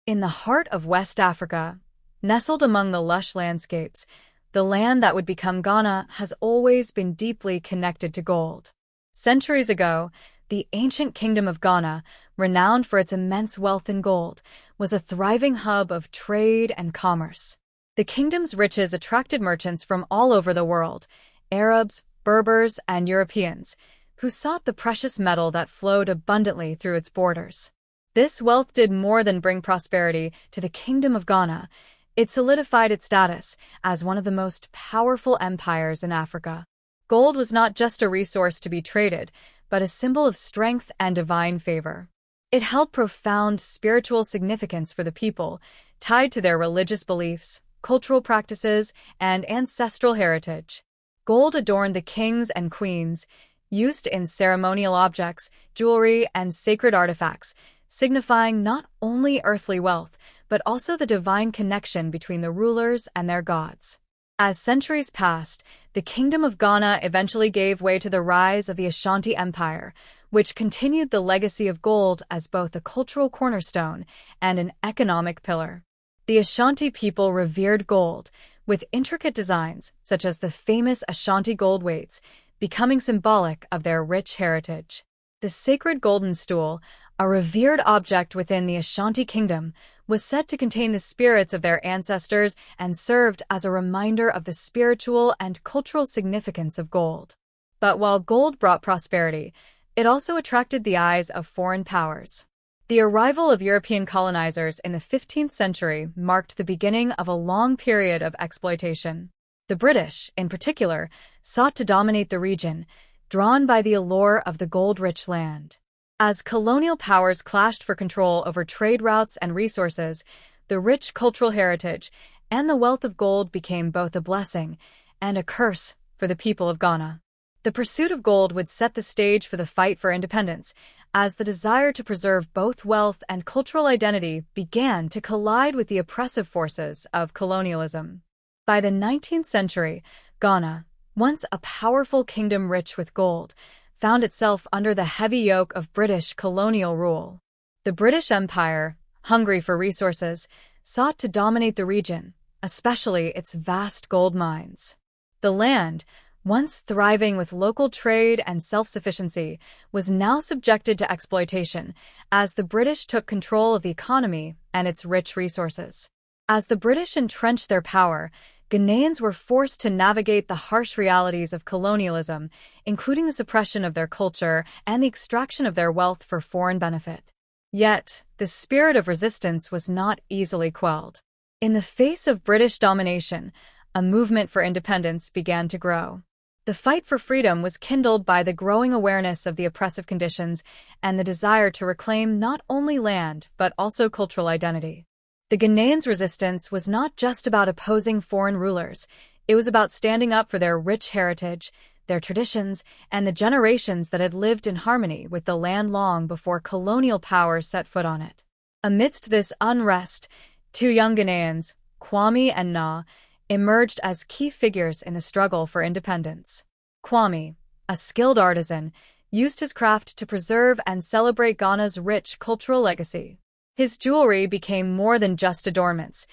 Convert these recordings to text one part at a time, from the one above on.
In the heart of West Africa, nestled among the lush landscapes, the land that would become Ghana has always been deeply connected to gold. Centuries ago, the ancient kingdom of Ghana, renowned for its immense wealth in gold, was a thriving hub of trade and commerce. The kingdom's riches attracted merchants from all over the world, Arabs, Berbers, and Europeans, who sought the precious metal that flowed abundantly through its borders. This wealth did more than bring prosperity to the Kingdom of Ghana. It solidified its status as one of the most powerful empires in Africa. Gold was not just a resource to be traded, but a symbol of strength and divine favor. It held profound spiritual significance for the people, tied to their religious beliefs, cultural practices, and ancestral heritage. Gold adorned the kings and queens, used in ceremonial objects, jewelry, and sacred artifacts, signifying not only earthly wealth, but also the divine connection between the rulers and their gods. As centuries passed, the Kingdom of Ghana eventually gave way to the rise of the Ashanti Empire, which continued the legacy of gold as both a cultural cornerstone and an economic pillar. The Ashanti people revered gold, with intricate designs such as the famous Ashanti gold weights, becoming symbolic of their rich heritage. The sacred golden stool, a revered object within the Ashanti kingdom, was said to contain the spirits of their ancestors and served as a reminder of the spiritual and cultural significance of gold. But while gold brought prosperity, it also attracted the eyes of foreign powers. The arrival of European colonizers in the 15th century marked the beginning of a long period of exploitation. The British, in particular, sought to dominate the region, drawn by the allure of the gold-rich land. As colonial powers clashed for control over trade routes and resources, the rich cultural heritage and the wealth of gold became both a blessing and a curse for the people of Ghana. The pursuit of gold would set the stage for the fight for independence, as the desire to preserve both wealth and cultural identity began to collide with the oppressive forces of colonialism. By the 19th century, Ghana, once a powerful kingdom rich with gold, found itself under the heavy yoke of British colonial rule. The British Empire, hungry for resources, sought to dominate the region, especially its vast gold mines. The land, once thriving with local trade and self-sufficiency, was now subjected to exploitation as the British took control of the economy and its rich resources. As the British entrenched their power, Ghanaians were forced to navigate the harsh realities of colonialism, including the suppression of their culture and the extraction of their wealth for foreign benefit. Yet, the spirit of resistance was not easily quelled. In the face of British domination, a movement for independence began to grow. The fight for freedom was kindled by the growing awareness of the oppressive conditions and the desire to reclaim not only land but also cultural identity. The Ghanaians' resistance was not just about opposing foreign rulers. It was about standing up for their rich heritage, their traditions, and the generations that had lived in harmony with the land long before colonial powers set foot on it. Amidst this unrest, two young Ghanaians, Kwame and Na, emerged as key figures in the struggle for independence. Kwame, a skilled artisan, used his craft to preserve and celebrate Ghana's rich cultural legacy. His jewelry became more than just adornments.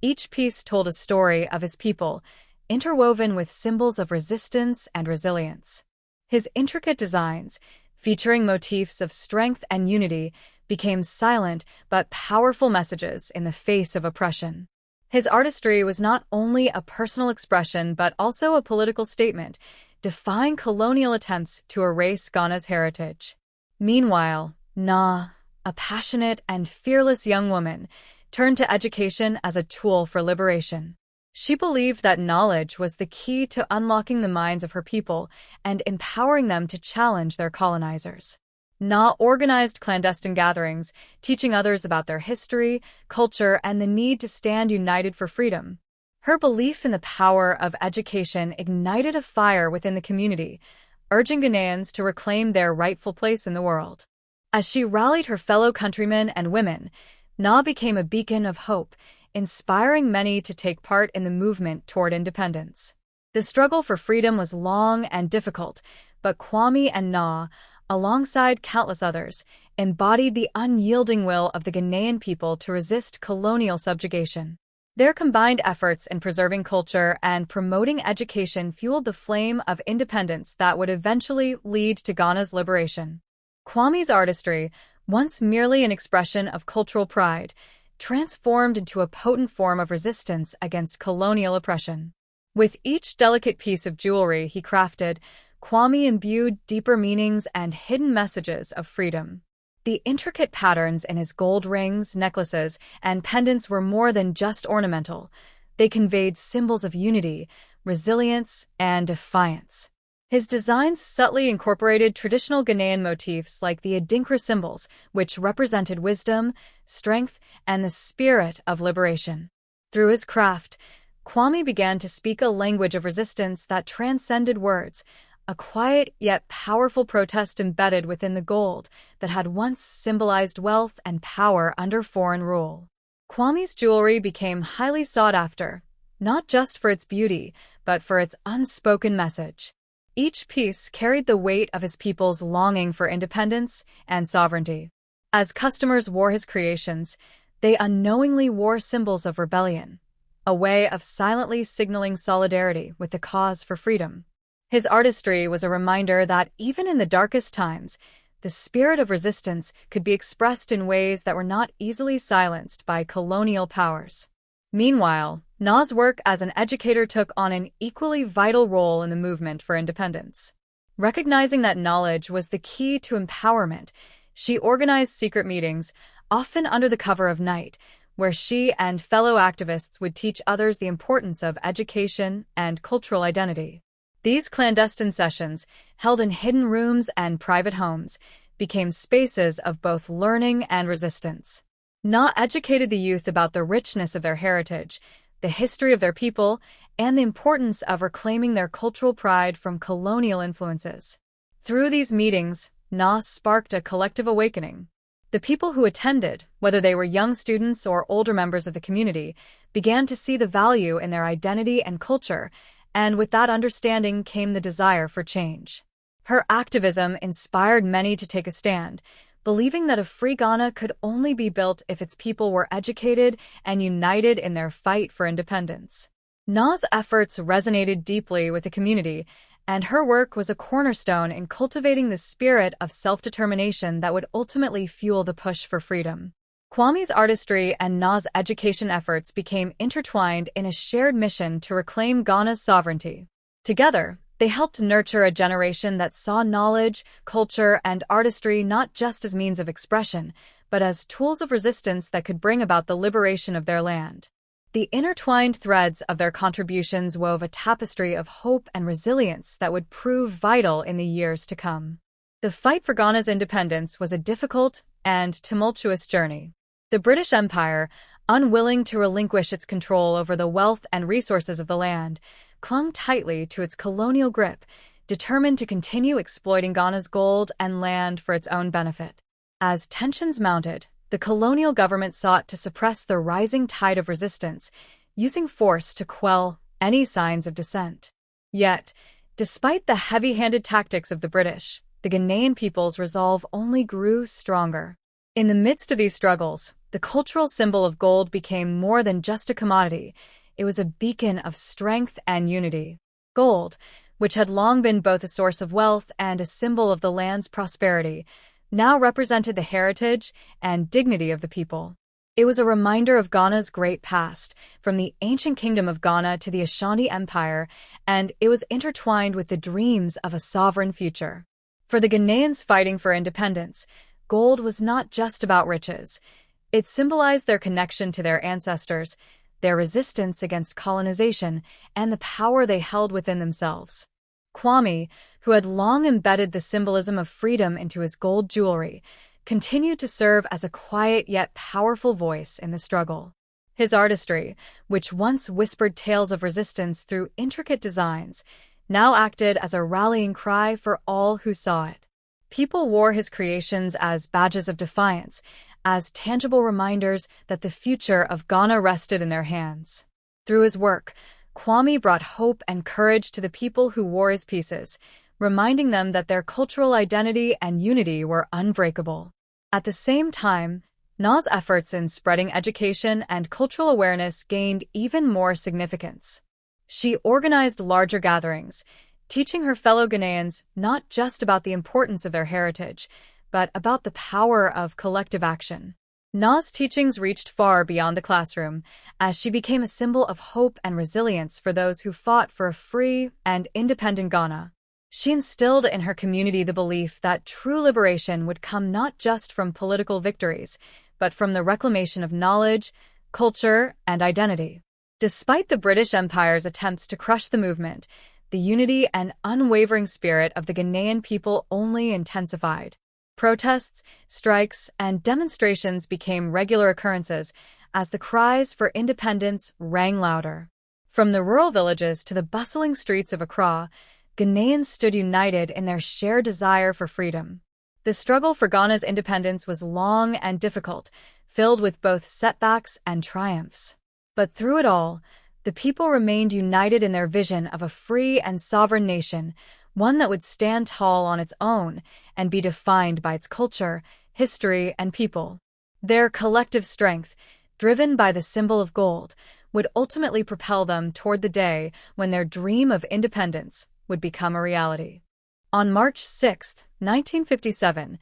Each piece told a story of his people, interwoven with symbols of resistance and resilience. His intricate designs, featuring motifs of strength and unity, became silent but powerful messages in the face of oppression. His artistry was not only a personal expression but also a political statement, defying colonial attempts to erase Ghana's heritage. Meanwhile, Na, a passionate and fearless young woman, turned to education as a tool for liberation. She believed that knowledge was the key to unlocking the minds of her people and empowering them to challenge their colonizers. Na organized clandestine gatherings, teaching others about their history, culture, and the need to stand united for freedom. Her belief in the power of education ignited a fire within the community, urging Ghanaians to reclaim their rightful place in the world. As she rallied her fellow countrymen and women, Na became a beacon of hope, inspiring many to take part in the movement toward independence. The struggle for freedom was long and difficult, but Kwame and Na, alongside countless others, embodied the unyielding will of the Ghanaian people to resist colonial subjugation. Their combined efforts in preserving culture and promoting education fueled the flame of independence that would eventually lead to Ghana's liberation. Kwame's artistry, once merely an expression of cultural pride, transformed into a potent form of resistance against colonial oppression. With each delicate piece of jewelry he crafted, Kwame imbued deeper meanings and hidden messages of freedom. The intricate patterns in his gold rings, necklaces, and pendants were more than just ornamental. They conveyed symbols of unity, resilience, and defiance. His designs subtly incorporated traditional Ghanaian motifs like the Adinkra symbols, which represented wisdom, strength, and the spirit of liberation. Through his craft, Kwame began to speak a language of resistance that transcended words, a quiet yet powerful protest embedded within the gold that had once symbolized wealth and power under foreign rule. Kwame's jewelry became highly sought after, not just for its beauty, but for its unspoken message. Each piece carried the weight of his people's longing for independence and sovereignty. As customers wore his creations, they unknowingly wore symbols of rebellion, a way of silently signaling solidarity with the cause for freedom. His artistry was a reminder that even in the darkest times, the spirit of resistance could be expressed in ways that were not easily silenced by colonial powers. Meanwhile, Na's work as an educator took on an equally vital role in the movement for independence. Recognizing that knowledge was the key to empowerment, she organized secret meetings, often under the cover of night, where she and fellow activists would teach others the importance of education and cultural identity. These clandestine sessions, held in hidden rooms and private homes, became spaces of both learning and resistance. Na educated the youth about the richness of their heritage, the history of their people, and the importance of reclaiming their cultural pride from colonial influences. Through these meetings, Na sparked a collective awakening. The people who attended, whether they were young students or older members of the community, began to see the value in their identity and culture, and with that understanding came the desire for change. Her activism inspired many to take a stand, believing that a free Ghana could only be built if its people were educated and united in their fight for independence. Na's efforts resonated deeply with the community, and her work was a cornerstone in cultivating the spirit of self-determination that would ultimately fuel the push for freedom. Kwame's artistry and Na's education efforts became intertwined in a shared mission to reclaim Ghana's sovereignty. Together, they helped nurture a generation that saw knowledge, culture, and artistry not just as means of expression, but as tools of resistance that could bring about the liberation of their land. The intertwined threads of their contributions wove a tapestry of hope and resilience that would prove vital in the years to come. The fight for Ghana's independence was a difficult and tumultuous journey. The British Empire, unwilling to relinquish its control over the wealth and resources of the land, clung tightly to its colonial grip, determined to continue exploiting Ghana's gold and land for its own benefit. As tensions mounted, the colonial government sought to suppress the rising tide of resistance, using force to quell any signs of dissent. Yet, despite the heavy-handed tactics of the British, the Ghanaian people's resolve only grew stronger. In the midst of these struggles, the cultural symbol of gold became more than just a commodity. It was a beacon of strength and unity. Gold, which had long been both a source of wealth and a symbol of the land's prosperity, now represented the heritage and dignity of the people. It was a reminder of Ghana's great past, from the ancient kingdom of Ghana to the Ashanti Empire, and it was intertwined with the dreams of a sovereign future. For the Ghanaians fighting for independence, gold was not just about riches. It symbolized their connection to their ancestors, their resistance against colonization, and the power they held within themselves. Kwame, who had long embedded the symbolism of freedom into his gold jewelry, continued to serve as a quiet yet powerful voice in the struggle. His artistry, which once whispered tales of resistance through intricate designs, now acted as a rallying cry for all who saw it. People wore his creations as badges of defiance, as tangible reminders that the future of Ghana rested in their hands. Through his work, Kwame brought hope and courage to the people who wore his pieces, reminding them that their cultural identity and unity were unbreakable. At the same time, Na's efforts in spreading education and cultural awareness gained even more significance. She organized larger gatherings, teaching her fellow Ghanaians not just about the importance of their heritage, but about the power of collective action. Na's teachings reached far beyond the classroom, as she became a symbol of hope and resilience for those who fought for a free and independent Ghana. She instilled in her community the belief that true liberation would come not just from political victories, but from the reclamation of knowledge, culture, and identity. Despite the British Empire's attempts to crush the movement, the unity and unwavering spirit of the Ghanaian people only intensified. Protests, strikes, and demonstrations became regular occurrences as the cries for independence rang louder. From the rural villages to the bustling streets of Accra, Ghanaians stood united in their shared desire for freedom. The struggle for Ghana's independence was long and difficult, filled with both setbacks and triumphs. But through it all, the people remained united in their vision of a free and sovereign nation, one that would stand tall on its own and be defined by its culture, history, and people. Their collective strength, driven by the symbol of gold, would ultimately propel them toward the day when their dream of independence would become a reality. On March 6, 1957,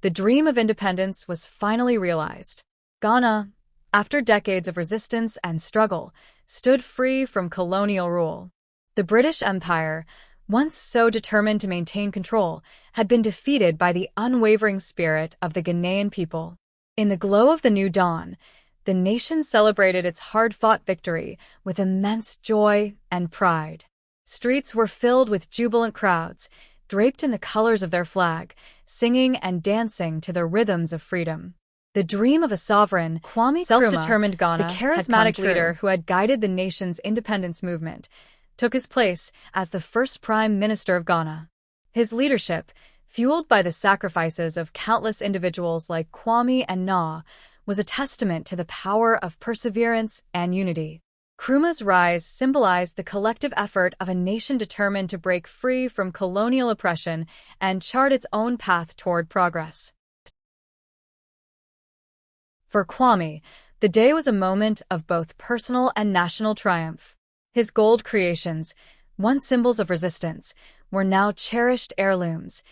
the dream of independence was finally realized. Ghana, after decades of resistance and struggle, stood free from colonial rule. The British Empire, once so determined to maintain control, had been defeated by the unwavering spirit of the Ghanaian people. In the glow of the new dawn, the nation celebrated its hard-fought victory with immense joy and pride. Streets were filled with jubilant crowds, draped in the colors of their flag, singing and dancing to the rhythms of freedom. The dream of a sovereign, self-determined Ghana, the charismatic leader who had guided the nation's independence movement, took his place as the first Prime Minister of Ghana. His leadership, fueled by the sacrifices of countless individuals like Kwame and Na, was a testament to the power of perseverance and unity. Nkrumah's rise symbolized the collective effort of a nation determined to break free from colonial oppression and chart its own path toward progress. For Kwame, the day was a moment of both personal and national triumph. His gold creations, once symbols of resistance, were now cherished heirlooms,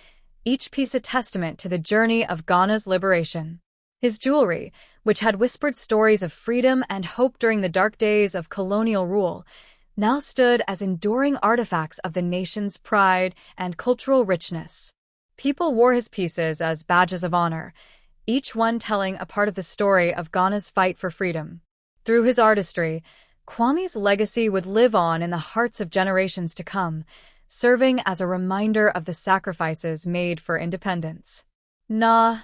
each piece a testament to the journey of Ghana's liberation. His jewelry, which had whispered stories of freedom and hope during the dark days of colonial rule, now stood as enduring artifacts of the nation's pride and cultural richness. People wore his pieces as badges of honor, each one telling a part of the story of Ghana's fight for freedom. Through his artistry, Kwame's legacy would live on in the hearts of generations to come, serving as a reminder of the sacrifices made for independence. Na,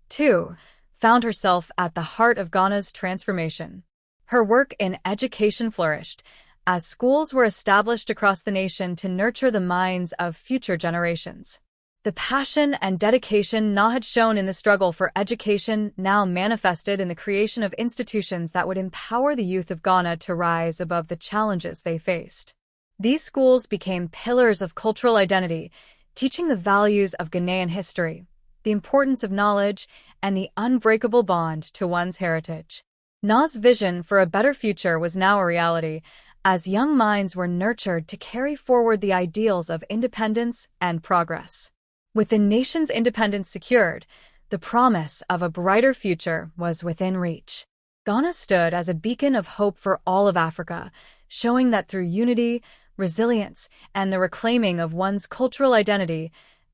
too, found herself at the heart of Ghana's transformation. Her work in education flourished, as schools were established across the nation to nurture the minds of future generations. The passion and dedication Na had shown in the struggle for education now manifested in the creation of institutions that would empower the youth of Ghana to rise above the challenges they faced. These schools became pillars of cultural identity, teaching the values of Ghanaian history, the importance of knowledge, and the unbreakable bond to one's heritage. Na's vision for a better future was now a reality, as young minds were nurtured to carry forward the ideals of independence and progress. With the nation's independence secured, the promise of a brighter future was within reach. Ghana stood as a beacon of hope for all of Africa, showing that through unity, resilience, and the reclaiming of one's cultural identity,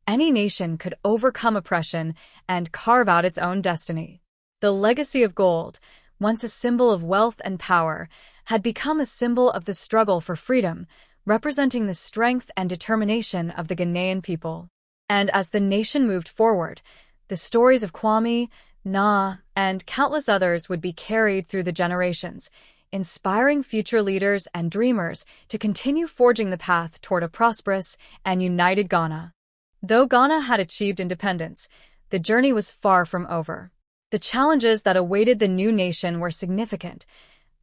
any nation could overcome oppression and carve out its own destiny. The legacy of gold, once a symbol of wealth and power, had become a symbol of the struggle for freedom, representing the strength and determination of the Ghanaian people. And as the nation moved forward, the stories of Kwame, Na, and countless others would be carried through the generations, inspiring future leaders and dreamers to continue forging the path toward a prosperous and united Ghana. Though Ghana had achieved independence, the journey was far from over. The challenges that awaited the new nation were significant: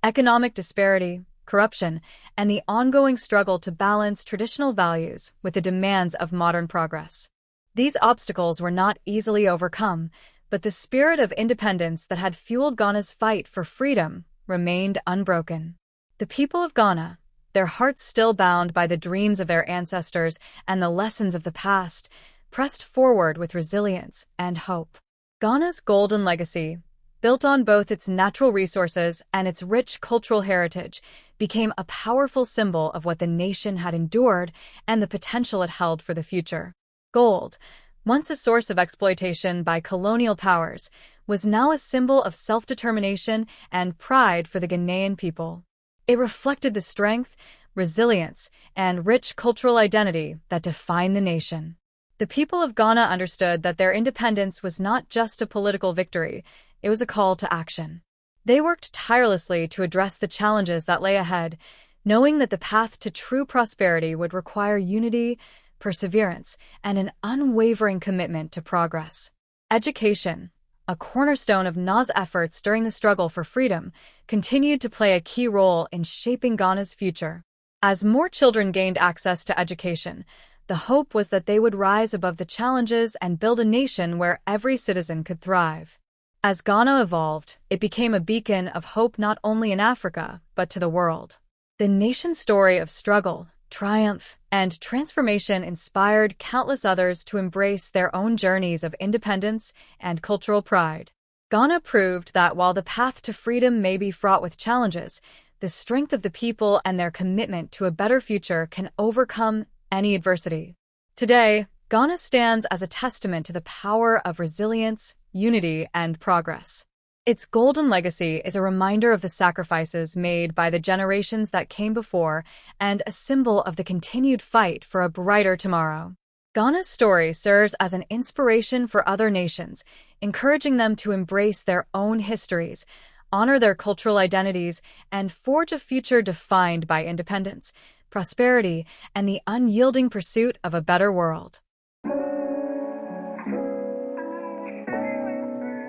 economic disparity, corruption, and the ongoing struggle to balance traditional values with the demands of modern progress. These obstacles were not easily overcome, but the spirit of independence that had fueled Ghana's fight for freedom remained unbroken. The people of Ghana, their hearts still bound by the dreams of their ancestors and the lessons of the past, pressed forward with resilience and hope. Ghana's golden legacy, built on both its natural resources and its rich cultural heritage, became a powerful symbol of what the nation had endured and the potential it held for the future. Gold, once a source of exploitation by colonial powers, was now a symbol of self-determination and pride for the Ghanaian people. It reflected the strength, resilience, and rich cultural identity that define the nation. The people of Ghana understood that their independence was not just a political victory, it was a call to action. They worked tirelessly to address the challenges that lay ahead, knowing that the path to true prosperity would require unity, perseverance, and an unwavering commitment to progress. Education, a cornerstone of Ghanai's efforts during the struggle for freedom, continued to play a key role in shaping Ghana's future. As more children gained access to education, the hope was that they would rise above the challenges and build a nation where every citizen could thrive. As Ghana evolved, it became a beacon of hope not only in Africa, but to the world. The nation's story of struggle, triumph, and transformation inspired countless others to embrace their own journeys of independence and cultural pride. Ghana proved that while the path to freedom may be fraught with challenges, the strength of the people and their commitment to a better future can overcome any adversity. Today, Ghana stands as a testament to the power of resilience, unity, and progress. Its golden legacy is a reminder of the sacrifices made by the generations that came before and a symbol of the continued fight for a brighter tomorrow. Ghana's story serves as an inspiration for other nations, encouraging them to embrace their own histories, honor their cultural identities, and forge a future defined by independence, prosperity, and the unyielding pursuit of a better world.